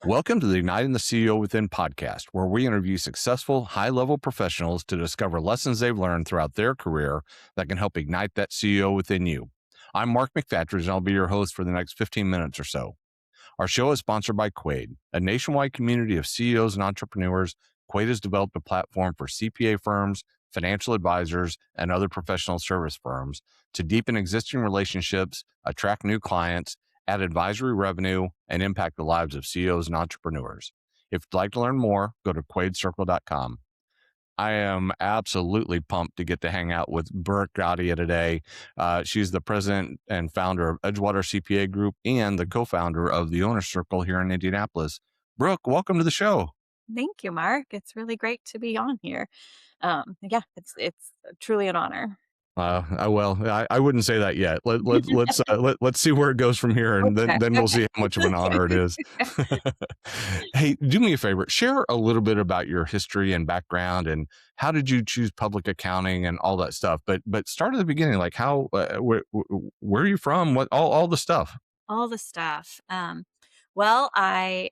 Welcome to the Igniting the CEO Within podcast, where we interview successful, high-level professionals to discover lessons they've learned throughout their career that can help ignite that CEO within you. I'm Mark McFatridge, and I'll be your host for the next 15 minutes or so. Our show is sponsored by Quade, a nationwide community of CEOs and entrepreneurs. Quade has developed a platform for CPA firms, financial advisors, and other professional service firms to deepen existing relationships, attract new clients, add advisory revenue, and impact the lives of CEOs and entrepreneurs. If you'd like to learn more, go to quadecircle.com. I am absolutely pumped to get to hang out with Brook Gratia today. She's the president and founder of Edgewater CPA Group and the co-founder of the Owner Circle here in Indianapolis. Brooke, welcome to the show. Thank you, Mark. It's really great to be on here. Yeah, it's truly an honor. I wouldn't say that yet. Let's see where it goes from here, and Okay, then we'll see how much of an honor it is. Hey, do me a favor. Share a little bit about your history and background, and how did you choose public accounting and all that stuff. But start at the beginning, like how where are you from? What all the stuff. all the stuff. Well, I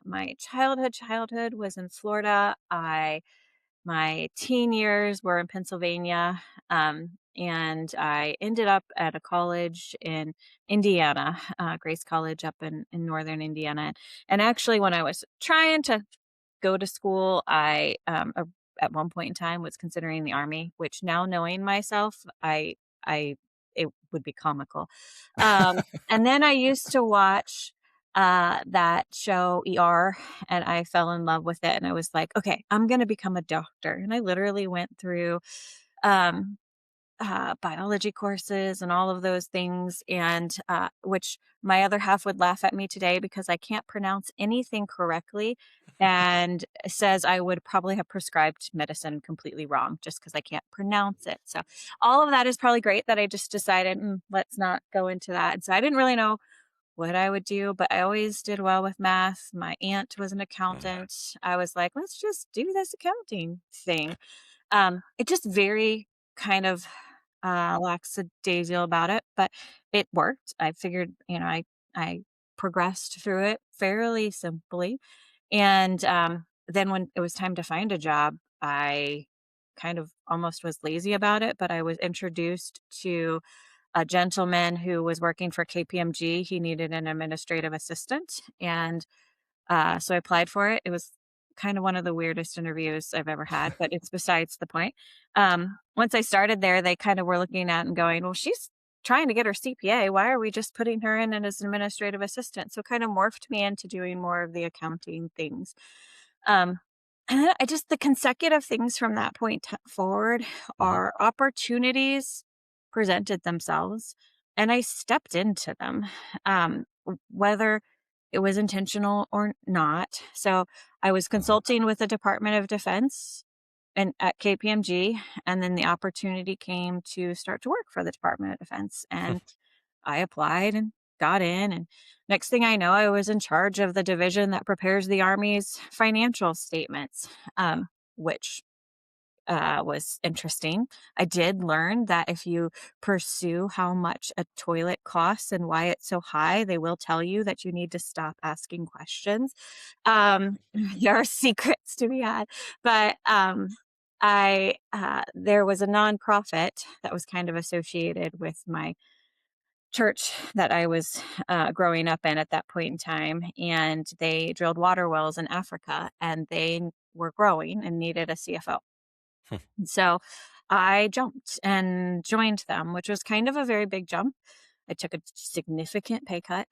my childhood was in Florida. My teen years were in Pennsylvania, and I ended up at a college in Indiana, Grace College up in northern Indiana. And actually, when I was trying to go to school, at one point in time was considering the army, which now knowing myself, I it would be comical. And then I used to watch that show ER, and I fell in love with it, and I was like, okay, I'm going to become a doctor. And I literally went through um biology courses and all of those things, and which my other half would laugh at me today because I can't pronounce anything correctly, and says I would probably have prescribed medicine completely wrong just because I can't pronounce it. So all of that is probably great that I just decided, let's not go into that. And so I didn't really know what I would do, but I always did well with math. My aunt was an accountant. I was like, let's just do this accounting thing. It just very kind of lackadaisical about it, but it worked. I figured, I progressed through it fairly simply. And then when it was time to find a job, I kind of almost was lazy about it, but I was introduced to a gentleman who was working for KPMG. He needed an administrative assistant. And so I applied for it. It was kind of one of the weirdest interviews I've ever had, but it's besides the point. Once I started there, they kind of were looking at and going, well, she's trying to get her CPA. Why are we just putting her in as an administrative assistant? So it kind of morphed me into doing more of the accounting things. Um, and then the consecutive things from that point forward Mhm. are opportunities presented themselves and I stepped into them. Whether it was intentional or not. So I was Mhm. consulting with the Department of Defense and at KPMG, and then the opportunity came to start to work for the Department of Defense, and I applied and got in. And next thing I know, I was in charge of the division that prepares the Army's financial statements, which was interesting. I did learn that if you pursue how much a toilet costs and why it's so high, they will tell you that you need to stop asking questions. There are secrets to be had, but I there was a nonprofit that was kind of associated with my church that I was growing up in at that point in time, and they drilled water wells in Africa, and they were growing and needed a CFO. So I jumped and joined them, which was kind of a very big jump. I took a significant pay cut.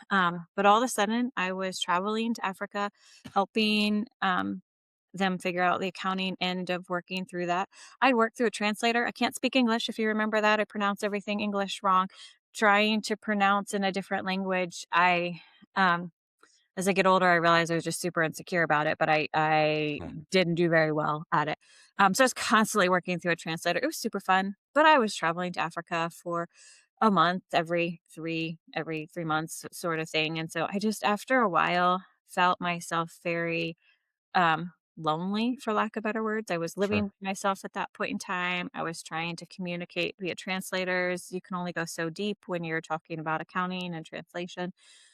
But all of a sudden, I was traveling to Africa, helping them figure out the accounting end of working through that. I worked through a translator. I can't speak English, if you remember that. I pronounce everything English wrong. Trying to pronounce in a different language, um, as I get older, I realized I was just super insecure about it, but I didn't do very well at it. So I was constantly working through a translator. It was super fun, but I was traveling to Africa for a month every 3 months sort of thing. And so I just after a while felt myself very lonely, for lack of better words. I was living Sure. with myself at that point in time. I was trying to communicate via translators. You can only go so deep when you're talking about accounting and translation.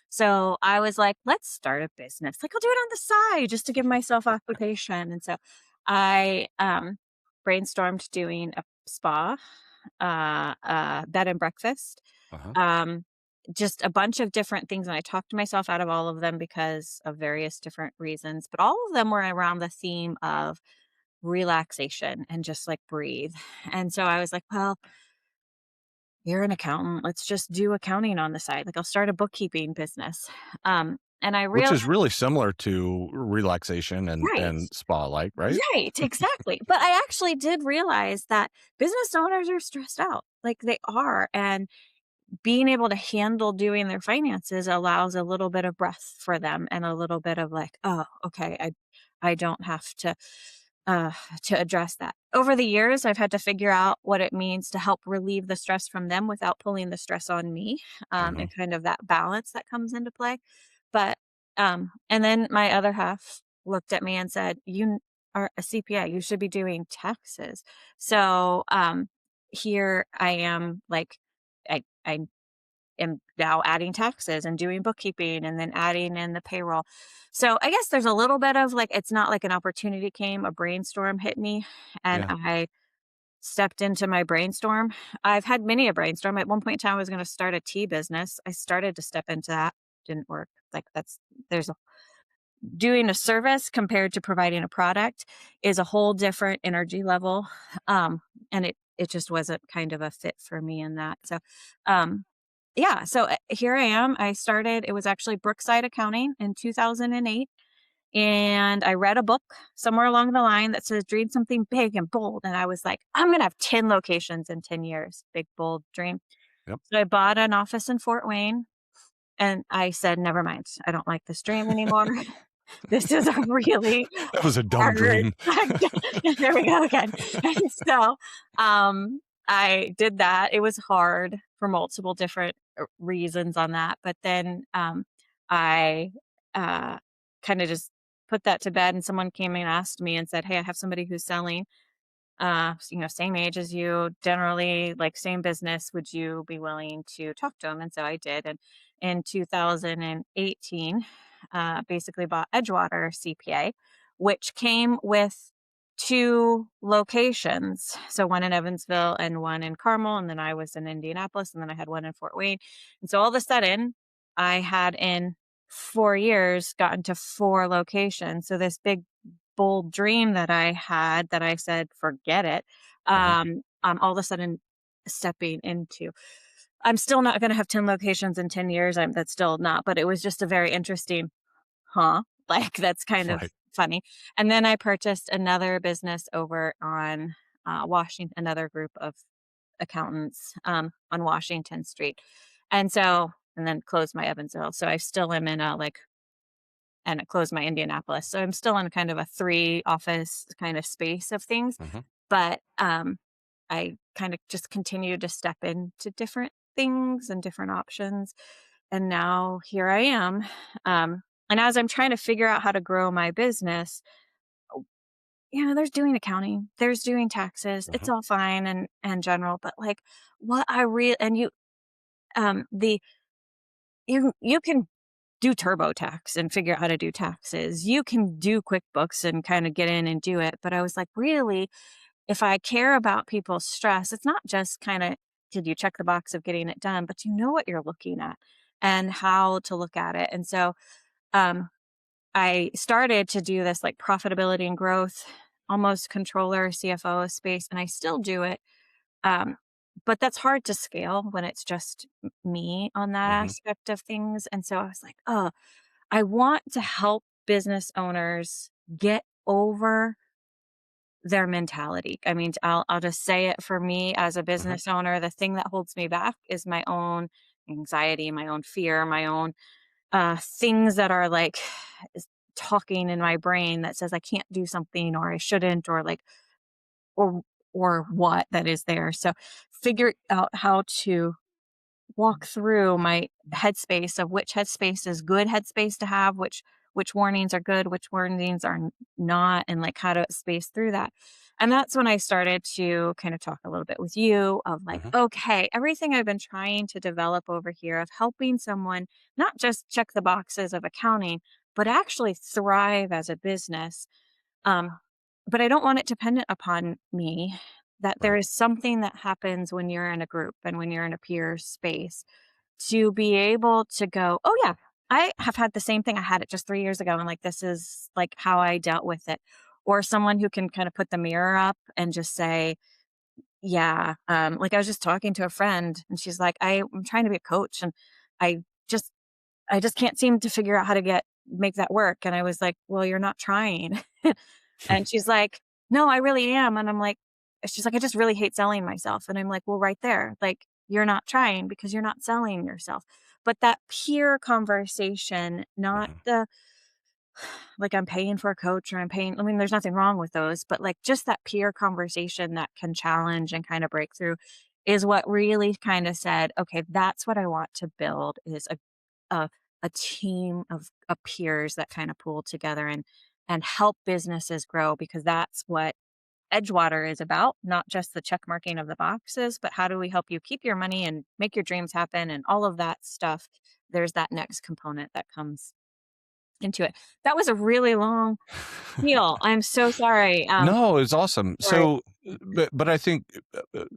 So I was like, let's start a business. Like, I'll do it on the side just to give myself occupation. And so I brainstormed doing a spa, bed and breakfast, Uh-huh. um, just a bunch of different things. And I talked myself out of all of them because of various different reasons. But all of them were around the theme of relaxation and just like breathe. And so I was like, well, you're an accountant. Let's just do accounting on the side. Like, I'll start a bookkeeping business. And I Which realized, is really similar to relaxation right, and spa-like, right? right, exactly. But I actually did realize that business owners are stressed out. Like, they are. And being able to handle doing their finances allows a little bit of breath for them and a little bit of like, oh, okay, I don't have uh to address that. Over the years, I've had to figure out what it means to help relieve the stress from them without pulling the stress on me, Mhm. and kind of that balance that comes into play. But and then my other half looked at me and said, "You are a CPA. You should be doing taxes." So here I am, like I am now adding taxes and doing bookkeeping and then adding in the payroll. So I guess there's a little bit of like, it's not like an opportunity came, a brainstorm hit me and Yeah. I stepped into my brainstorm. I've had many a brainstorm. At one point in time, I was going to start a tea business. I started to step into that. Didn't work. Like, there's a, doing a service compared to providing a product is a whole different energy level. And it just wasn't kind of a fit for me in that. So, um, yeah, so here I am. I started, it was actually Brookside Accounting in 2008. And I read a book somewhere along the line that says dream something big and bold. And I was like, I'm going to have 10 locations in 10 years. Big, bold dream. Yep. So I bought an office in Fort Wayne and I said, never mind. I don't like this dream anymore. This is a really That was a dumb hard. dream. There we go again. And so, I did that. It was hard for multiple different reasons on that, but then, I, uh, kinda just put that to bed, and someone came and asked me and said, "Hey, I have somebody who's selling, same age as you, generally like same business. Would you be willing to talk to him?" And so I did. And in 2018, basically bought Edgewater CPA, which came with two locations. So one in Evansville and one in Carmel. And then I was in Indianapolis and then I had one in Fort Wayne. And so all of a sudden, I had in 4 years gotten to four locations. So this big bold dream that I had that I said, "Forget it," Uh-huh. I'm all of a sudden stepping into. I'm still not gonna have 10 locations in 10 years, that's still not, but it was just a very interesting, "Huh?" Like, that's kind of Right. funny. And then I purchased another business over on, Washington, another group of accountants, on Washington Street. And so and then closed my Evansville. So I still am in a, like, and it closed my Indianapolis. So I'm still in kind of a 3 office kind of space of things, Mhm. but, I kind of just continue to step into different things and different options, and now here I am, and as I'm trying to figure out how to grow my business, there's doing accounting, there's doing taxes, it's Uh-huh. all fine and general, but, like, what I real and the you can do TurboTax and figure out how to do taxes. You can do QuickBooks and kind of get in and do it. But I was like, really, if I care about people's stress, it's not just kind of, did you check the box of getting it done, but you know what you're looking at and how to look at it. And so um, I started to do this like profitability and growth, almost controller, CFO space, and I still do it. Um, but that's hard to scale when it's just me on that Mhm. aspect of things. And so I was like, oh, I want to help business owners get over their mentality. I mean, I'll just say it, for me as a Mhm. business owner, the thing that holds me back is my own anxiety, my own fear, my own things that are like talking in my brain that says I can't do something or I shouldn't, or like or or what that is there. So figure out how to walk through my headspace of which headspace is good headspace to have, which warnings are good, which warnings are not, and like how to space through that. And that's when I started to kind of talk a little bit with you of like, Mhm. okay, everything I've been trying to develop over here of helping someone not just check the boxes of accounting, but actually thrive as a business. Um, but I don't want it dependent upon me. That there Right. is something that happens when you're in a group and when you're in a peer space to be able to go, "Oh, yeah, I have had the same thing. I had it just 3 years ago, and, like, this is, like, how I dealt with it." Or someone who can kinda put the mirror up and just say, "Yeah," like, I was just talking to a friend, and she's like, "I'm trying to be a coach, and I just I just can't seem to figure out how to make that work." And I was like, "Well, you're not trying." And she's like, "No, I really am." And I'm like she's like, "I just really hate selling myself." And I'm like, "Well, right there, like, you're not trying because you're not selling yourself." But that peer conversation, not Mhm. the like, I'm paying for a coach or I mean, there's nothing wrong with those, but, like, just that peer conversation that can challenge and kinda break through is what really kinda said, "Okay, that's what I want to build is a a team of peers that kinda pull together and help businesses grow," because that's what Edgewater is about, not just the check marking of the boxes, but how do we help you keep your money and make your dreams happen and all of that stuff. There's that next component that comes into it. That was a really long spiel. I'm so sorry. No, it's awesome. For So, but I think,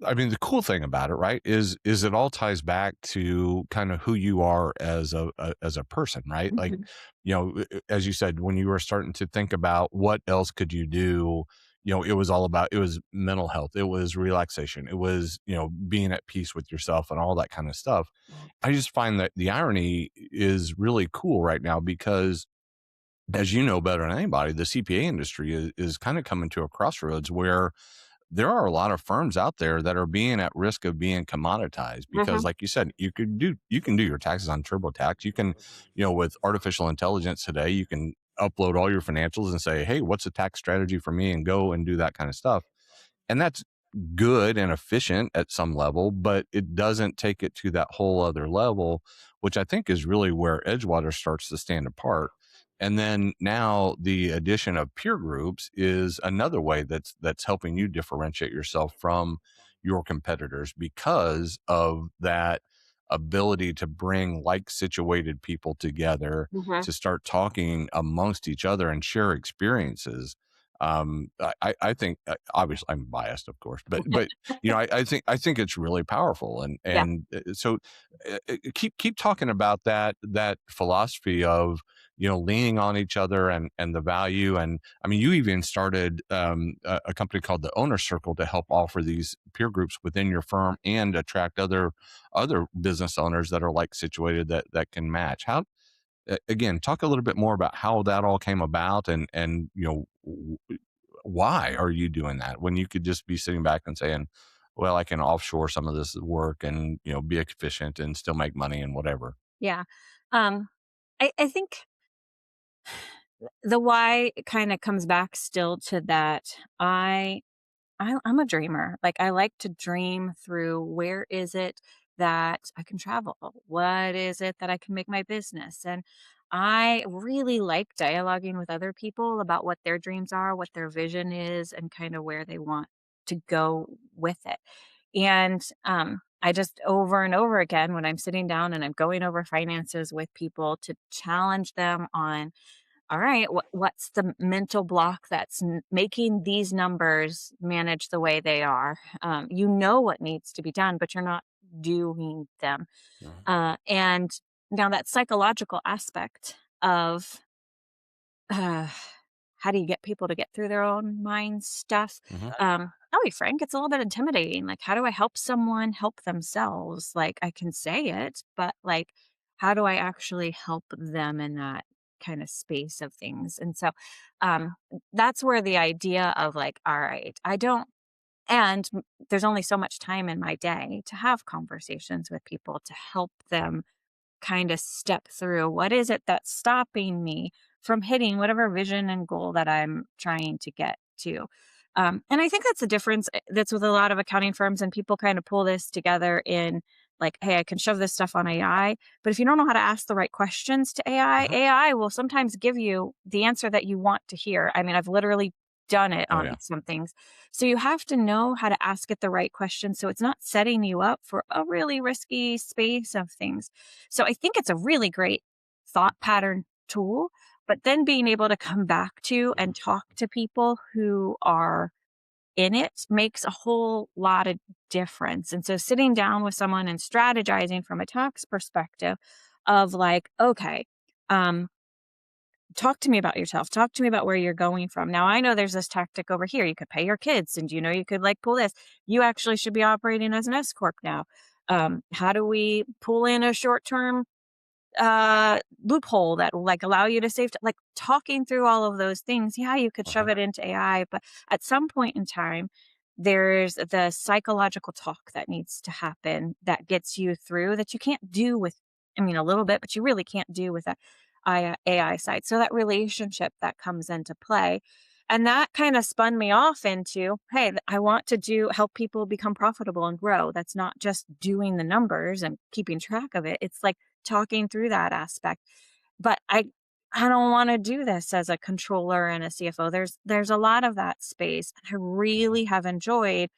I mean, the cool thing about it, right, is it all ties back to kind of who you are as a person, right? Like, Mhm, as you said, when you were starting to think about what else could you do, it was all about it was mental health, it was relaxation, it was being at peace with yourself and all that kind of stuff. I just find that the irony is really cool right now because as you know better than anybody, the CPA industry is kind of coming to a crossroads where there are a lot of firms out there that are being at risk of being commoditized because, mhm. like you said, you can do your taxes on TurboTax. You can, with artificial intelligence today, you can upload all your financials and say, "Hey, what's the tax strategy for me?" and go and do that kind of stuff. And that's good and efficient at some level, but it doesn't take it to that whole other level, which I think is really where Edgewater starts to stand apart. And then now the addition of peer groups is another way that's helping you differentiate yourself from your competitors because of that ability to bring like situated people together Mhm. to start talking amongst each other and share experiences. I think obviously I'm biased, of course, but I think it's really powerful, Yeah. so keep talking about that philosophy of leaning on each other and the value. And I mean, you even started a company called the Owner Circle to help offer these peer groups within your firm and attract other business owners that are like situated that can match. How again, talk a little bit more about how that all came about and why are you doing that when you could just be sitting back and saying, well, I can offshore some of this work and be efficient and still make money and whatever. Yeah. Um, I think the why kinda comes back still to that I'm a dreamer. Like, I like to dream through where is it that I can travel? What is it that I can make my business? And I really like dialoguing with other people about what their dreams are, what their vision is, and kind of where they want to go with it. And I just over and over again, when I'm sitting down and I'm going over finances with people to challenge them on all right, what's the mental block that's making these numbers manage the way they are? You know what needs to be done, but you're not doing them. Mhm. And now that psychological aspect of uh, how do you get people to get through their own mind stuff? Mhm. I'll be frank, it's a little bit intimidating. Like, how do I help someone help themselves? Like, I can say it, but like, how do I actually help them in that kind of space of things? And so, um, that's where the idea of like, all right, I don't, there's only so much time in my day to have conversations with people to help them kind of step through what is it that's stopping me from hitting whatever vision and goal that I'm trying to get to. And I think that's the difference that's with a lot of accounting firms, and people kind of pull this together in. like, hey, I can shove this stuff on AI. But if you don't know how to ask the right questions to AI, Mhm. AI will sometimes give you the answer that you want to hear. I mean, I've literally done it Oh on yeah. some things. So you have to know how to ask it the right question so it's not setting you up for a really risky space of things. So I think it's a really great thought pattern tool, but then being able to come back to and talk to people who are in it makes a whole lot of difference. And so sitting down with someone and strategizing from a tax perspective of like, okay, um, talk to me about yourself. Talk to me about where you're going from. Now I know there's this tactic over here. You could pay your kids, and you know you could like pull this. You actually should be operating as an S corp now. How do we pull in a short term loophole that will like allow you to save like talking through all of those things? Yeah, you could shove Uh-huh. it into AI, but at some point in time there's the psychological talk that needs to happen that gets you through that you can't do with, I mean, a little bit, but you really can't do with that AI side. So that relationship that comes into play, and that kind of spun me off into, hey, I want to do help people become profitable and grow. That's not just doing the numbers and keeping track of it. It's like talking through that aspect. But I don't want to do this as a controller and a CFO. There's a lot of that space. I Mhm. really have enjoyed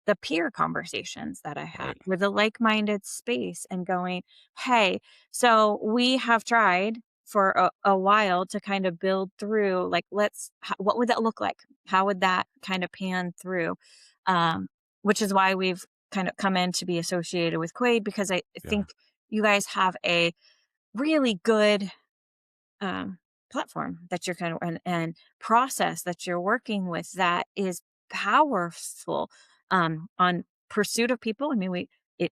the peer conversations that I have Right. with a like-minded space and going, hey, so we have tried for a while to kind of build through like what would that look like? How would that kind of pan through? Um, which is why we've kind of come in to be associated with Quaid, because I Yeah. think you guys have a really good um, platform that you're kind of and process that you're working with that is powerful on pursuit of people. I mean,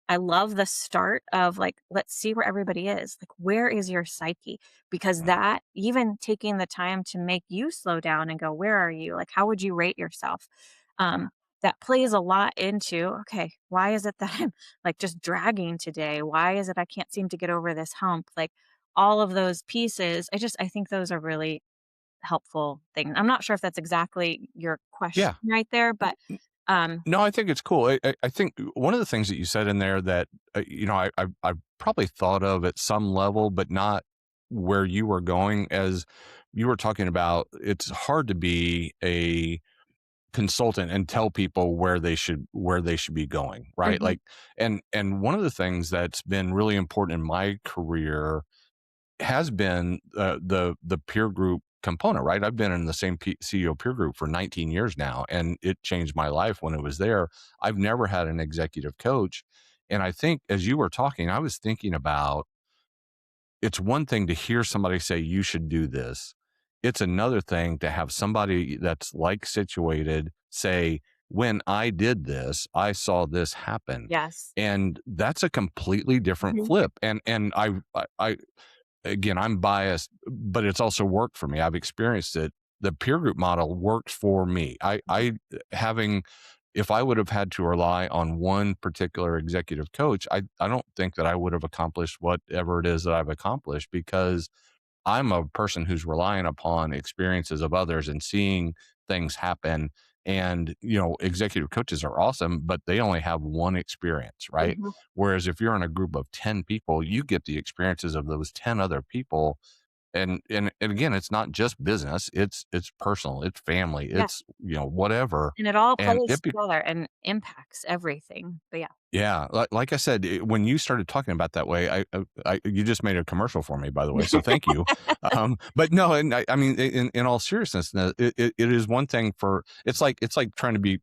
I love the start of like, let's see where everybody is. Like, where is your psyche? Because Right. that even taking the time to make you slow down and go, where are you? Like, how would you rate yourself? Um, that plays a lot into, okay, why is it that I'm like just dragging today? Why is it I can't seem to get over this hump? Like, all of those pieces, I think those are really helpful things. I'm not sure if that's exactly your question Yeah. right there, but, um No, I think it's cool. I think one of the things that you said in there that I probably thought of at some level, but not where you were going. As you were talking about, it's hard to be a consultant and tell people where they should be going, right? Mhm, Like, and one of the things that's been really important in my career has been the peer group component, right? I've been in the same CEO peer group for 19 years now, and it changed my life when it was there. I've never had an executive coach. And I think as you were talking, I was thinking about, it's one thing to hear somebody say, you should do this. It's another thing to have somebody that's like situated say, when I did this, I saw this happen. yes. And that's a completely different Mhm, flip. And I again, I'm biased, but it's also worked for me. I've experienced it. The peer group model worked for me. mhm, Having, if I would have had to rely on one particular executive coach, I don't think that I would have accomplished whatever it is that I've accomplished, because I'm a person who's relying upon experiences of others and seeing things happen. And, executive coaches are awesome, but they only have one experience, right? mhm. Whereas if you're in a group of 10 people, you get the experiences of those 10 other people. And again, it's not just business, it's personal, it's family, Yeah, it's, whatever. and it all And plays together and impacts everything, but yeah. yeah, like I said, when you started talking about that way, you just made a commercial for me, by the way, so thank you. But no, and I mean, in all seriousness, it is one thing for, it's like trying to be,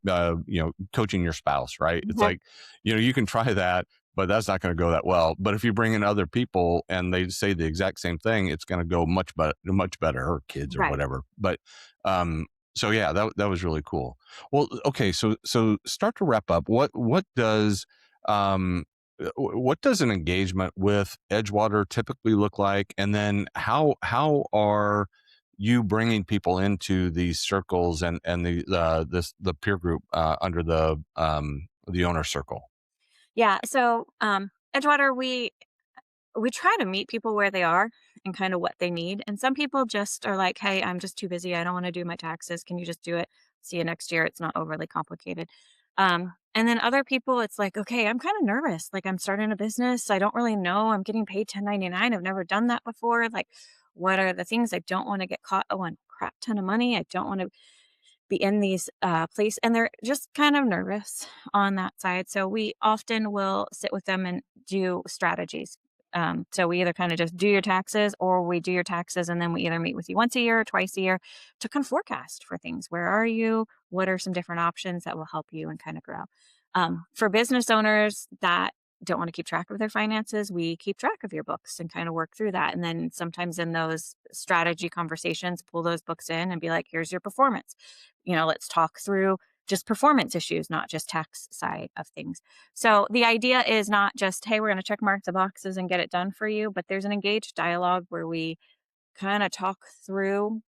coaching your spouse, right? It's Mhm, like, you can try that, but that's not going to go that well. But if you bring in other people and they say the exact same thing, it's going to go much better, or kids or right. whatever. But um, so yeah, that was really cool. Well, okay, so start to wrap up. Um, what does an engagement with Edgewater typically look like? And then how are you bringing people into these circles and the peer group under the owner circle? Yeah, so, Edgewater, we try to meet people where they are and kind of what they need. And some people just are like, hey, I'm just too busy. I don't want to do my taxes. Can you just do it? See you next year. It's not overly complicated. And then other people, it's like, okay, I'm kind of nervous. Like, I'm starting a business. I don't really know. I'm getting paid 1099. I've never done that before. Like, what are the things I don't want to get caught? Oh, on crap ton of money. I don't want to be in these place, and they're just kind of nervous on that side. So we often will sit with them and do strategies. So we either kind of just do your taxes, or we do your taxes and then we either meet with you once a year or twice a year to kind of forecast for things. Where are you? What are some different options that will help you and kind of grow? For business owners that don't want to keep track of their finances, we keep track of your books and kind of work through that. And then sometimes in those strategy conversations, pull those books in and be like, here's your performance. Let's talk through just performance issues, not just tax side of things. So the idea is not just, hey, we're going to check mark the boxes and get it done for you, but there's an engaged dialogue where we kind of talk through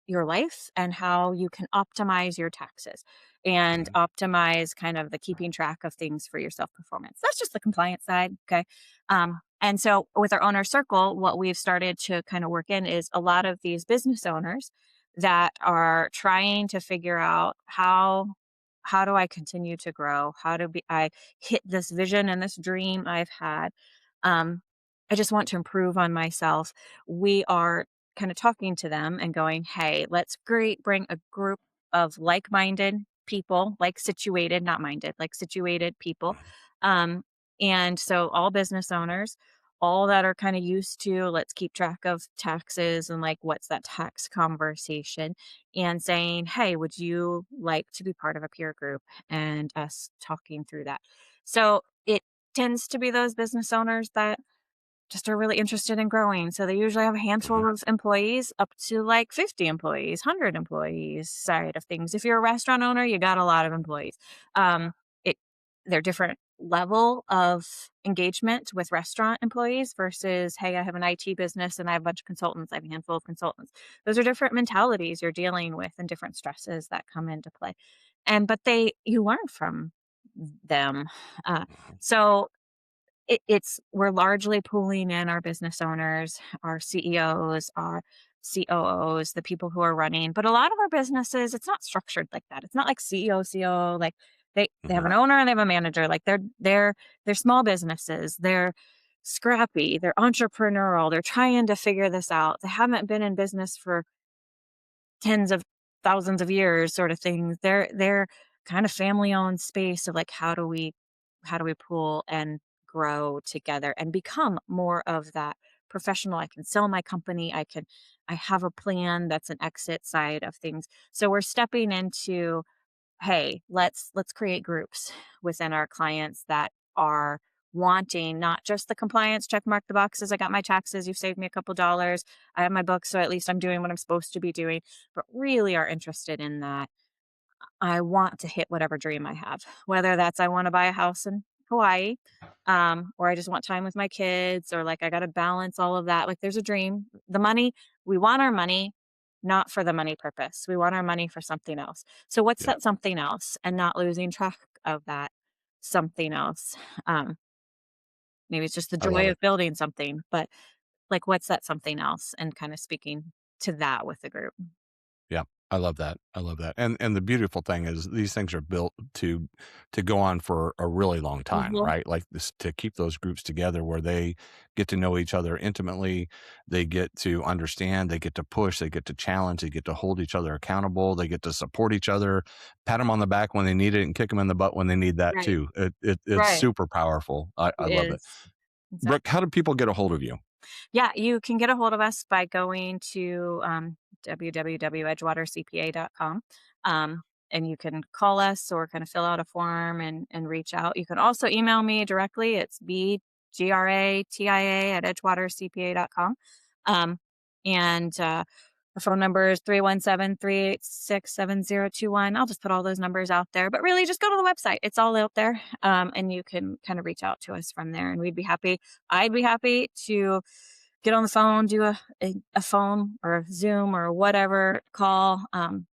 your life and how you can optimize your taxes and Mhm. optimize kind of the keeping track of things for your self performance. That's just the compliance side. Okay. And so with our owner circle, what we've started to kind of work in is a lot of these business owners that are trying to figure out how do I continue to grow? How do I hit this vision and this dream I've had? Um, I just want to improve on myself. We are kind of talking to them and going, "Hey, let's bring a group of like-minded people, like situated, not minded, like situated people." Um, and so all business owners, all that are kind of used to, let's keep track of taxes and like what's that tax conversation, and saying, "Hey, would you like to be part of a peer group?" And us talking through that. So it tends to be those business owners that just are really interested in growing. So they usually have a Mhm. handful of employees up to like 50 employees, 100 employees side of things. If you're a restaurant owner, you got a lot of employees. It They're different level of engagement with restaurant employees versus, hey, I have an IT business and I have a bunch of consultants. I have a handful of consultants. Those are different mentalities you're dealing with and different stresses that come into play. But you learn from them. Uh, Mhm. so it's we're largely pulling in our business owners, our CEOs, our COOs, the people who are running. But a lot of our businesses, it's not structured like that. It's not like CEO, COO. Like they have Mhm. an owner and they have a manager. Like they're small businesses. They're scrappy. They're entrepreneurial. They're trying to figure this out. They haven't been in business for tens of thousands of years, sort of things. They're kind of family owned space of like, how do we pool and grow together and become more of that professional. I can sell my company. I have a plan that's an exit side of things. So we're stepping into, hey, let's create groups within our clients that are wanting not just the compliance, check mark the boxes, I got my taxes, you've saved me a couple dollars, I have my books, so at least I'm doing what I'm supposed to be doing, but really are interested in that. I want to hit whatever dream I have, whether that's I want to buy a house in Hawaii, or I just want time with my kids, or like I got to balance all of that. Like there's a dream. The money, we want our money, not for the money purpose. We want our money for something else. So what's Yeah, that something else? And not losing track of that something else. Um, Maybe it's just the I love joy it. of building something, but like what's that something else? And kind of speaking to that with the group. Yeah, I love that. I love that. And the beautiful thing is these things are built to go on for a really long time, Mhm. right? Like this to keep those groups together where they get to know each other intimately, they get to understand, they get to push, they get to challenge, they get to hold each other accountable, they get to support each other, pat them on the back when they need it and kick them in the butt when they need that Right. too. It's Right. super powerful. I It love it. is. Exactly. Brooke, how do people get a hold of you? Yeah, you can get a hold of us by going to www.edgewatercpa.com. Um, and you can call us or kind of fill out a form and reach out. You can also email me directly. It's bgratia at edgewatercpa.com. Um, and the phone number is 317-386-7021. I'll just put all those numbers out there. But really, just go to the website. It's all out there. And you can kind of reach out to us from there. And I'd be happy to get on the phone, do a phone or a Zoom or whatever call, and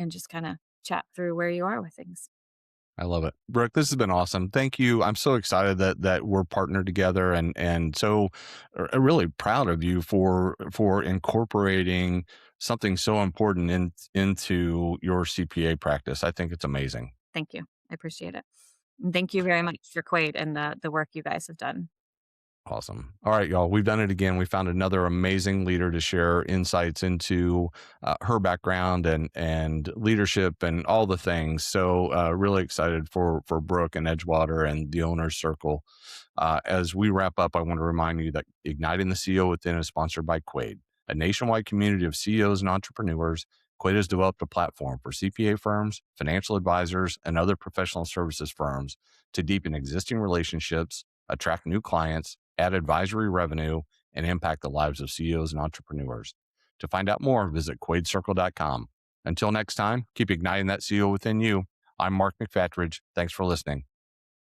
just kind of chat through where you are with things. I love it. Brooke, this has been awesome. Thank you. I'm so excited that we're partnered together and so really proud of you for incorporating something so important into your CPA practice. I think it's amazing. Thank you. I appreciate it. And thank you very much for Quaid and the work you guys have done. Awesome. All right, y'all. We've done it again. We found another amazing leader to share insights into her background and leadership and all the things. So really excited for Brooke and Edgewater and the Owners Circle. As we wrap up, I want to remind you that Igniting the CEO Within is sponsored by Quaid, a nationwide community of CEOs and entrepreneurs. Quaid has developed a platform for CPA firms, financial advisors, and other professional services firms to deepen existing relationships, attract new clients, add advisory revenue, and impact the lives of CEOs and entrepreneurs. To find out more, visit quaidcircle.com. Until next time, keep igniting that CEO within you. I'm Mark McFatridge. Thanks for listening.